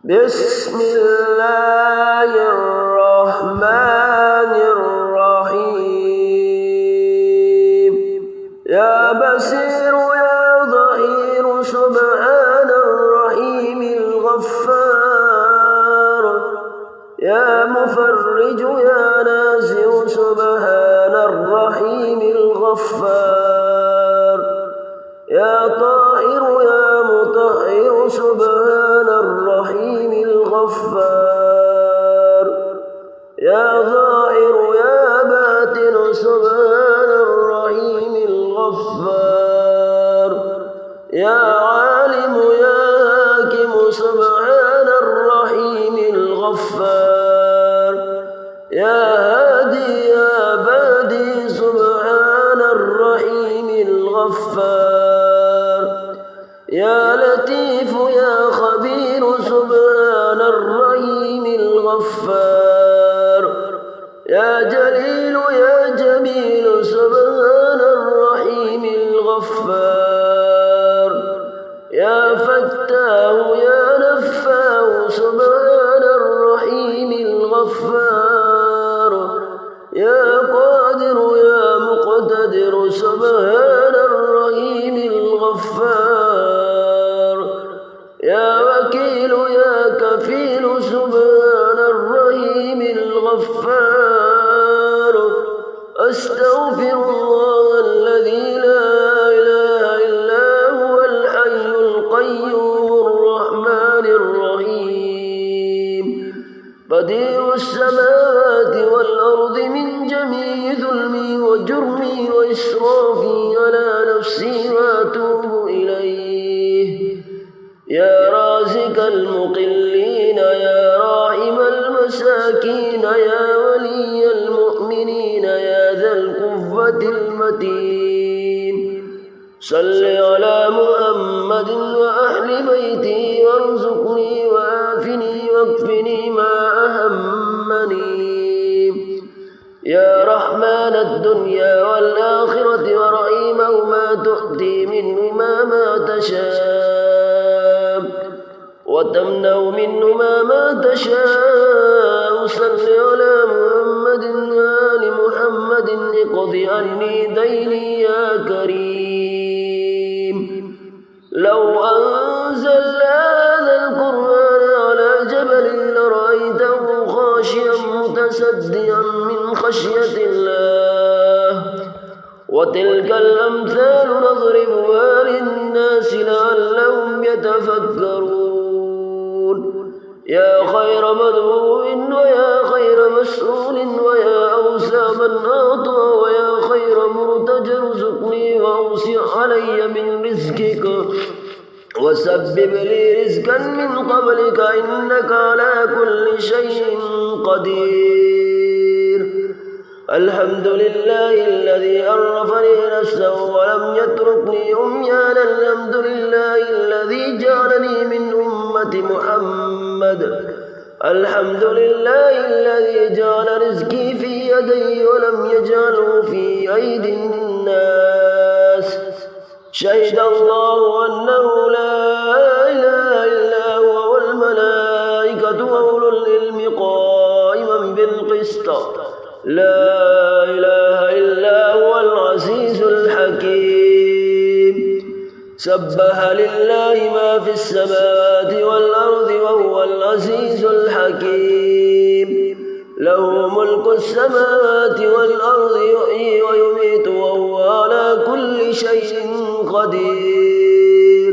بسم الله الرحمن الرحيم يا بصير يا ظهير سبحان الرحيم الغفار يا مفرج يا ناصر سبحان الرحيم الغفار يا طاهر يا مطهر سبحان الرحيم الغفار يا ظاهر يا باطن سبحان الرحيم الغفار يا عالم يا حاكم سبحان الرحيم الغفار يا هادي يا بادي سبحان الرحيم الغفار يا لطيف يا خبير سبحان الرحيم الغفار يا جليل يا جميل سبحان الرحيم الغفار يا فتاه يا نفاه سبحان الرحيم الغفار يا قادر يا مقتدر سبحان الرحيم الغفار يا وكيل يا كفيل سبحان الرحيم الغفار أستغفر الله الذي لا إله إلا هو الحي القيوم الرحمن الرحيم بديع السماوات والأرض من جميع ظلمي وجرمي وإسرافي على نفسي وأتوب إليه يا رازق المقلين يا راحم المساكين يا ولي المؤمنين يا ذا القوة المتين صل على محمد وأهل بيته وارزقني وآفني واكفني ما أهمني يا رحمن الدنيا والآخرة ورحيمهما تؤتي منهما ما تشاء وتمنع منهما ما تشاء صل على محمد وآل محمد اقض عني ديني يا كريم لو أنزلنا هذا القرآن على جبل لرأيته خاشعا متصدعا من خشية الله وتلك الأمثال نضربها للناس لعلهم يتفكرون يا خير مدعو ويا خير مسؤول ويا أوسع من أعطى ويا خير مرتجى ارزقني وأوسع علي من رزقك وسبب لي رزقا من قبلك إنك على كل شيء قدير الحمد لله الذي عرفني نفسه ولم يتركني عميانا الحمد لله الذي جعلني من أمة محمد الحمد لله الذي جعل رزقي في يدي ولم يجعله في أيدي الناس شهد الله أنه لا إله إلا هو والملائكة وأولو العلم قائما بالقسط لا إله إلا هو العزيز الحكيم سبح لله ما في السماوات والأرض وهو العزيز الحكيم له ملك السماوات والأرض يحيي ويميت وهو على كل شيء قدير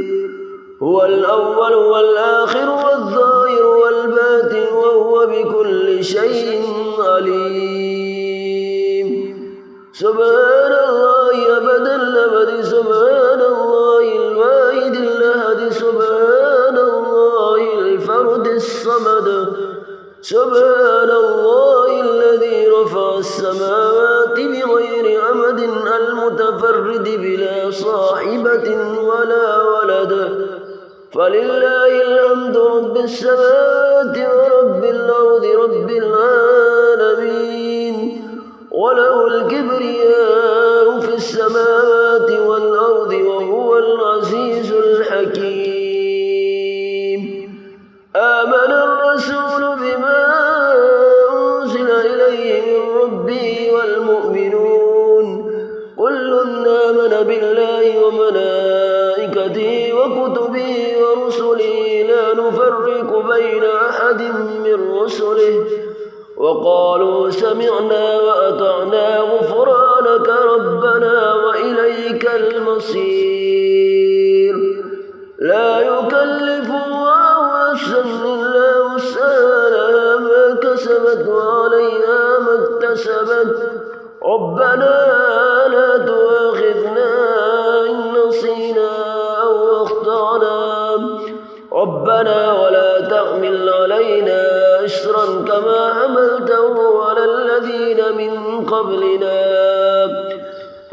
هو الأول والآخر والظاهر والباطن وهو بكل شيء عليم سبحان الله أبد الأبد سبحان الله الواحد الأحد سبحان الله الفرد الصمد سبحان الله الذي رفع السماوات بغير عمد المتفرد بلا صاحبة ولا ولد فلله الحمد رب السماوات ورب الأرض رب العالمين وله الكبرياء في السماوات والأرض وهو العزيز الحكيم آمن الرسول بما أنزل إليه من ربه والمؤمنون كل آمن بالله وملائكته وكتبه ورسله لا نفرق بين أحد من رسله وقالوا سمعنا وأطعنا غفرانك ربنا وإليك المصير لا يكلف الله نفسا إلا وسعها لها ما كسبت وعليها ما اكتسبت ربنا لا تؤاخذنا إن نسينا أو أخطأنا ربنا ولا تحمل علينا إصرا كما حملته على الذين من قبلنا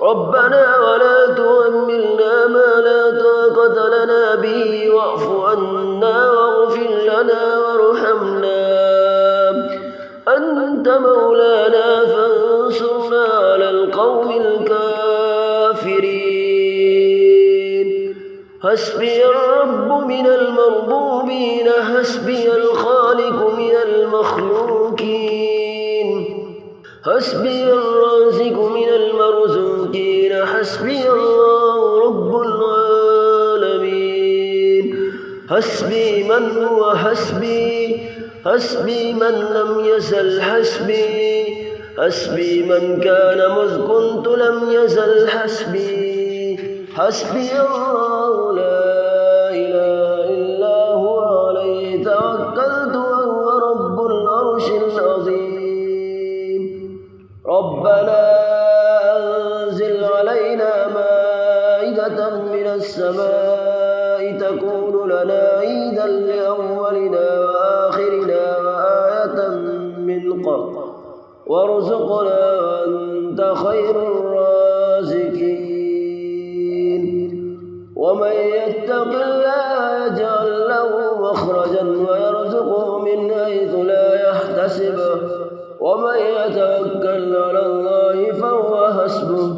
ربنا ولا تحملنا ما لا طاقة لنا به واعف عنا واغفر لنا وارحمنا أنت مولانا فانصرنا على القوم الكافرين حسبي الرب من المربوبين حسبي الخالق من المخلوقين حسبي الرازق من المرزوقين حسبي الله رب العالمين حسبي من هو حسبي حسبي من لم يزل حسبي حسبي من كان مذ كنت لم يزل حسبي حسبي الله لا إله إلا هو عليه توكلت وهو رب العرش العظيم ربنا أنزل علينا مائدة من السماء تكون لنا عيدا لأولنا وآخرنا وآية منك وارزقنا وأنت خير الرازقين ومن يتق الله يجعل له مخرجا ويرزقه من حيث لا يحتسب ومن يتوكل على الله فهو حسبه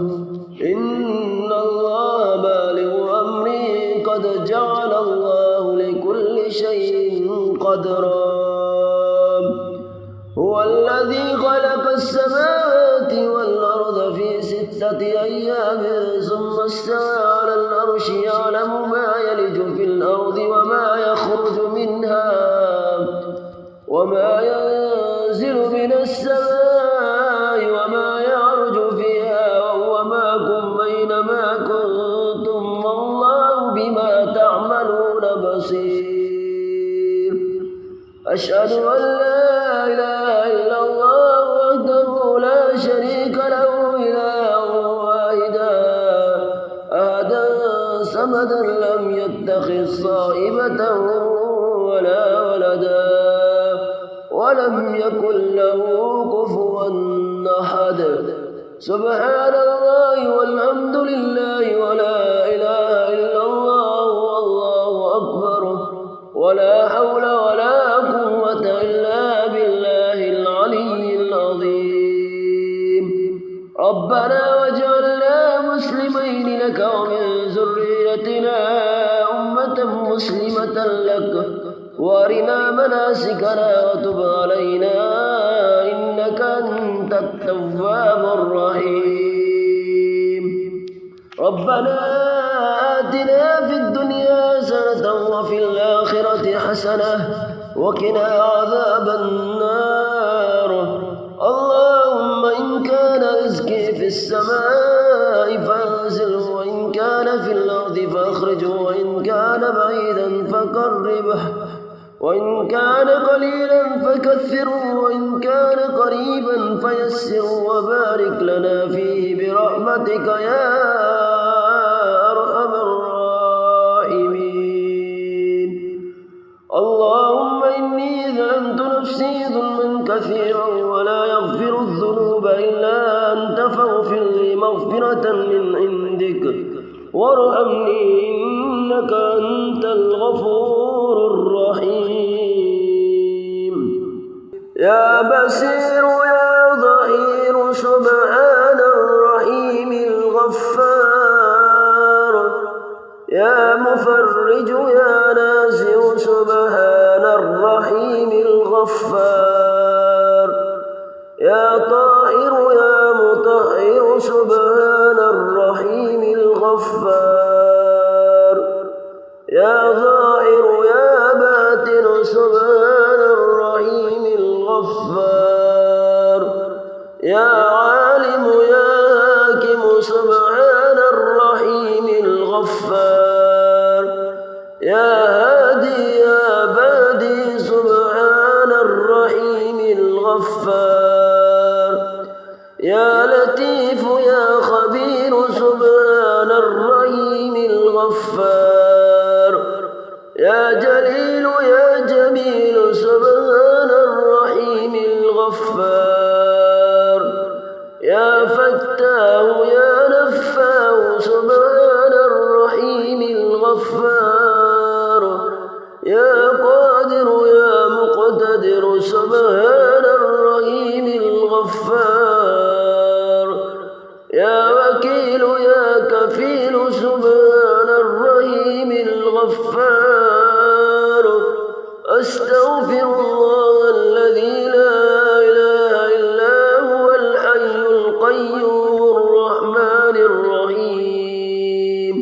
إن الله بالغ أمره قد جعل الله لكل شيء قدرا هو الذي خلق السماوات والأرض في 6 أيام ثم استوى على العرش يعلم ما يلج في الأرض وما يخرج منها وما ينزل من السماء وما يعرج فيها وهو معكم أينما كنتم والله بما تعملون بصير أشهد أن لا إله إلا الله وحده لا شريك له إله واحدا أحدا صمدا لم يتخذ صاحبة ولا ولدا ولم يكن له كفوا أحد سبحان الله والحمد لله ولا إله إلا الله والله أكبر ولا حول ولا قوة إلا بالله العلي العظيم ربنا واجعلنا مسلمين لك ومن ذريتنا أمة مسلمة لك وارنا مناسكنا وتب علينا إنك أنت التواب الرحيم ربنا آتنا في الدنيا حسنة وفي الآخرة حسنة وقنا عذاب النار اللهم إن كان رزقي في السماء فأنزله وإن كان في الأرض فأخرجه وإن كان بعيدا فقربه وإن كان قليلا فكثره وإن كان قريبا فيسره وبارك لنا فيه برحمتك يا أرحم الراحمين اللهم إني ظلمت نفسي ظلما كثيرا ولا يغفر الذنوب إلا أنت فاغفر لي مغفرة من عندك وارحمني إنك أنت الغفور الرحيم يا بصير يا ظهير سبحان الرحيم الغفار يا مفرج يا نازع سبحان الرحيم الغفار يا طاهر يا مطهر سبحان الرحيم الغفار يا ظاهر يا باطن سبحان الرحيم الغفار يا عالم يا حاكم سبحان الرحيم الغفار يا هادي يا بادي سبحان الرحيم الغفار يا لطيف يا خبير سبحان الرحيم الغفار يا جليل يا جميل سبحان الرحيم الغفار يا فتاه يا نفاه سبحان الرحيم الغفار يا قادر يا مقتدر سبحان الرحيم الغفار يا وكيل يا كفيل سبحان الرحيم الغفار أستغفر الله الذي لا إله إلا هو الحي القيوم الرحمن الرحيم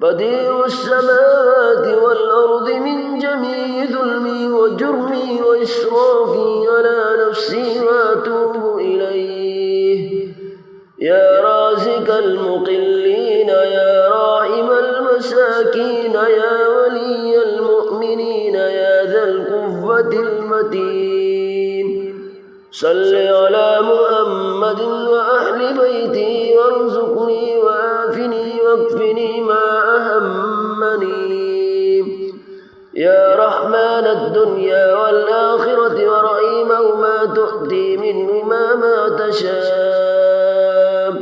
بديع السماوات والأرض من جميع ظلمي وجرمي وإسرافي على نفسي وأتوب إليه يا رازق المقلين يا راحم المساكين يا ولي المؤمنين يا ذا القوة المتين صل على محمد وأهل بيته وارزقني وآفني واكفني ما أهمني يا رحمن الدنيا والآخرة ورحيمهما تؤتي منهما ما تشاء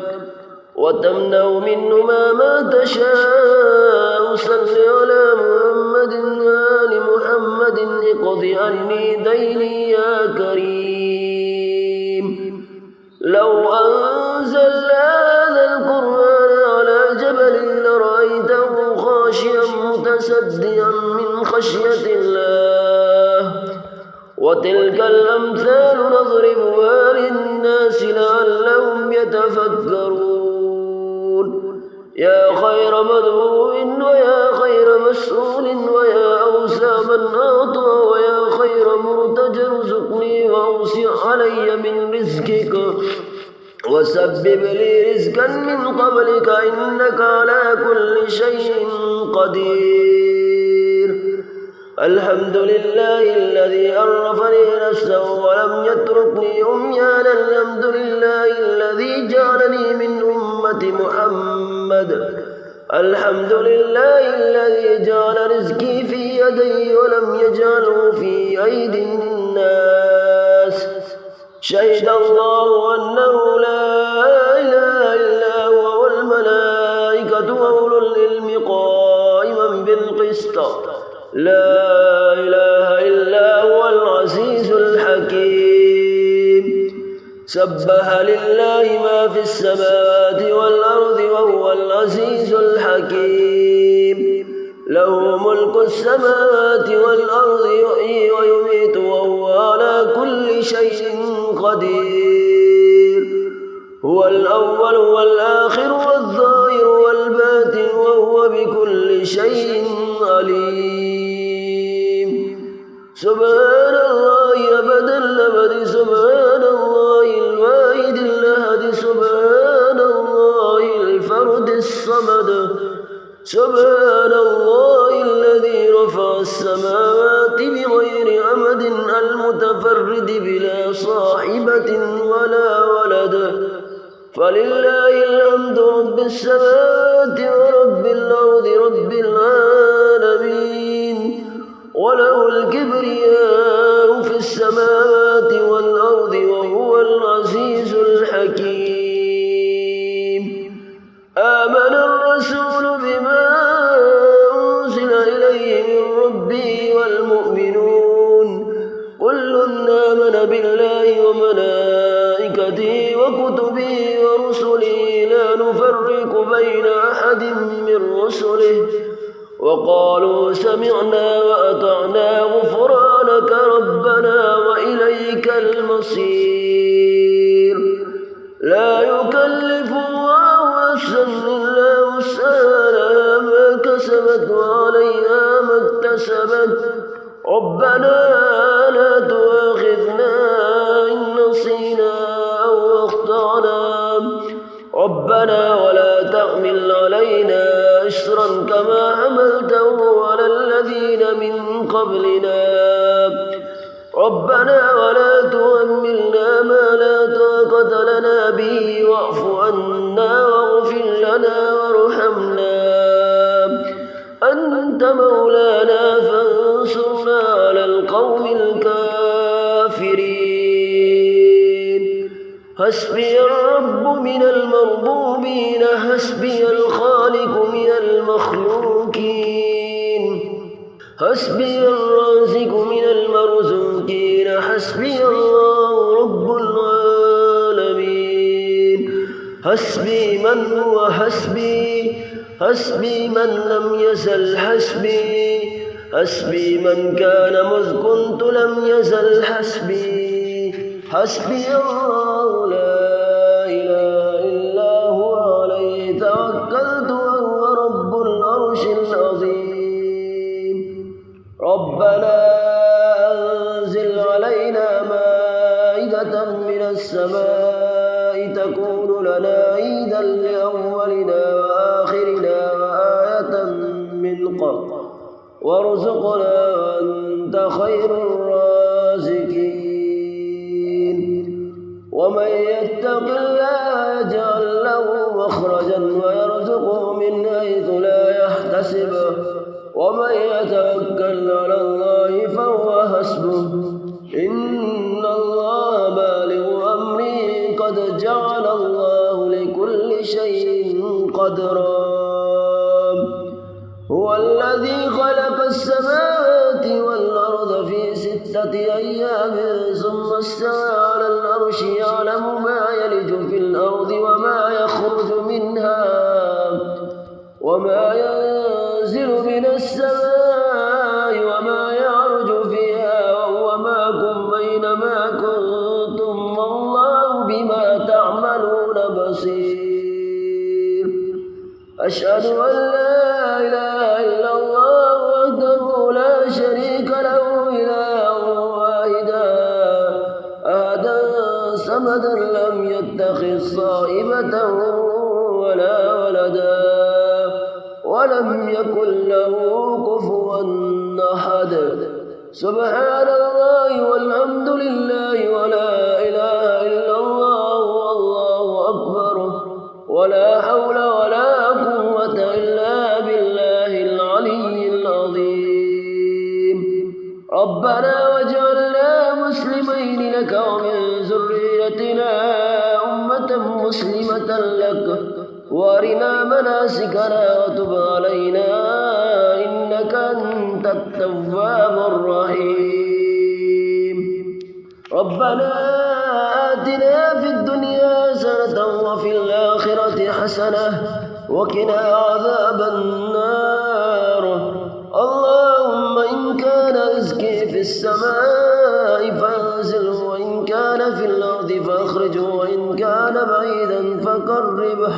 وتمنع منهما ما تشاء صل على محمد وآل محمد اقض عني ديني يا كريم لو أنزلنا هذا القرآن على جبل لرأيته خاشعا متصدعا من خشية الله وتلك الأمثال نضربها للناس لعلهم يتفكرون يا خير مدعو ويا خير مسؤول ويا أوسع من أعطى ويا خير مرتجى ارزقني وأوسع علي من رزقك وسبب لي رزقا من قبلك إنك على كل شيء قدير الحمد لله الذي عرفني نفسه ولم يتركني عميانا الحمد لله الذي جعلني من أمة محمد الحمد لله الذي جعل رزقي في يدي ولم يجعله في أيدي الناس شهد الله أنه لا إله إلا هو والملائكة وأولو العلم قائما بالقسط لا إله إلا هو العزيز الحكيم سبح لله ما في السماوات والأرض وهو العزيز الحكيم له ملك السماوات والأرض يحيي ويميت وهو على كل شيء قدير هو الأول والآخر والظاهر والباطن وهو بكل شيء عليم سبحان الله أبدا الأبد سبحان الله الواحد الأحد سبحان الله الفرد الصمد سبحان الله الذي رفع السماوات بغير عمد المتفرد بلا صاحبة ولا ولد فلله الحمد رب السماوات ورب الأرض رب العالمين وله الكبرياء في السماوات والأرض وهو العزيز الحكيم آمن الرسول بما أنزل إليه من ربه والمؤمنون كل آمن بالله وملائكته وكتبه ورسله لا نفرق بين أحد من رسله وقالوا سمعنا وأطعنا غفرانك ربنا وإليك المصير. لا يكلف الله نفسا إلا وسعها ما كسبت وعليها ما اكتسبت. ربنا لا تؤاخذنا إن نسينا أو أخطأنا. ربنا ولا تحمل علينا إصرا كما حملته على الذين من قبلنا. ربنا ولا تحملنا ما لا طاقة لنا به واعف عنا واغفر لنا وارحمنا. أنت مولانا فانصرنا على القوم الكافرين. حسبي الرب من المربوبين، حسبي الخالق من المخلوقين، حسبي الرازق من المرزوقين، حسبي الله رب العالمين. حسبي من هو حسبي، حسبي من لم يزل حسبي، حسبي من كان مذ كنت لم يزل حسبي. حسبي الله لا إله إلا هو عليه توكلت وهو رب العرش العظيم. ربنا أنزل علينا مائدة من السماء تكون لنا عيدا لأولنا وآخرنا وآية منك وارزقنا وأنت خير الرازقين. ومن يتق الله يجعل له مخرجا ويرزقه من حيث لا يحتسب. ومن يتوكل على الله فهو حسبه. إن الله بالغ أمره قد جعل الله لكل شيء قدرا. هو الذي خلق السماوات والأرض في 6 أيام ثم استوى على العرش يعلم ما يلج في الأرض وما يخرج منها وما ينزل من السماء وما يعرج فيها وهو معكم أينما كنتم والله بما تعملون بصير. أشهد أن لا إله إلا الله وحده لا شريك له إلها واحدا أحدا صمدا لم يتخذ صاحبة ولا ولدا ولم يكن له كفوا أحد. سبحان الله والحمد لله ولا إله إلا الله والله أكبر ولا حول ولا قوة إلا بالله العلي العظيم. ربنا واجعلنا مسلمين لك ومن ذريتنا أمة مسلمة لك وارنا مناسكنا وتب علينا إنك أنت التواب الرحيم. ربنا آتنا في الدنيا حسنة وفي الآخرة حسنة وقنا عذاب النار. اللهم إن كان رزقي في السماء فأنزله وإن كان في الأرض فأخرجه وإن كان بعيدا فقربه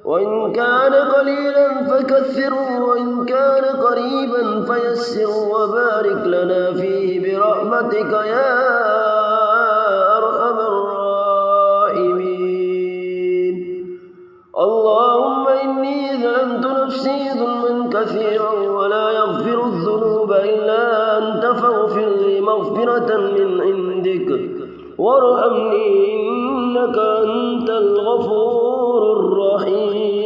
وإن كان قليلا فكثره وإن كان قريبا فيسره وبارك لنا فيه برحمتك يا أرحم الراحمين. اللهم إني ظلمت نفسي ظلما كثيرا ولا يغفر الذنوب إلا أنت فاغفر لي مغفرة من عندك وارحمني إنك أنت الغفور الرحيم.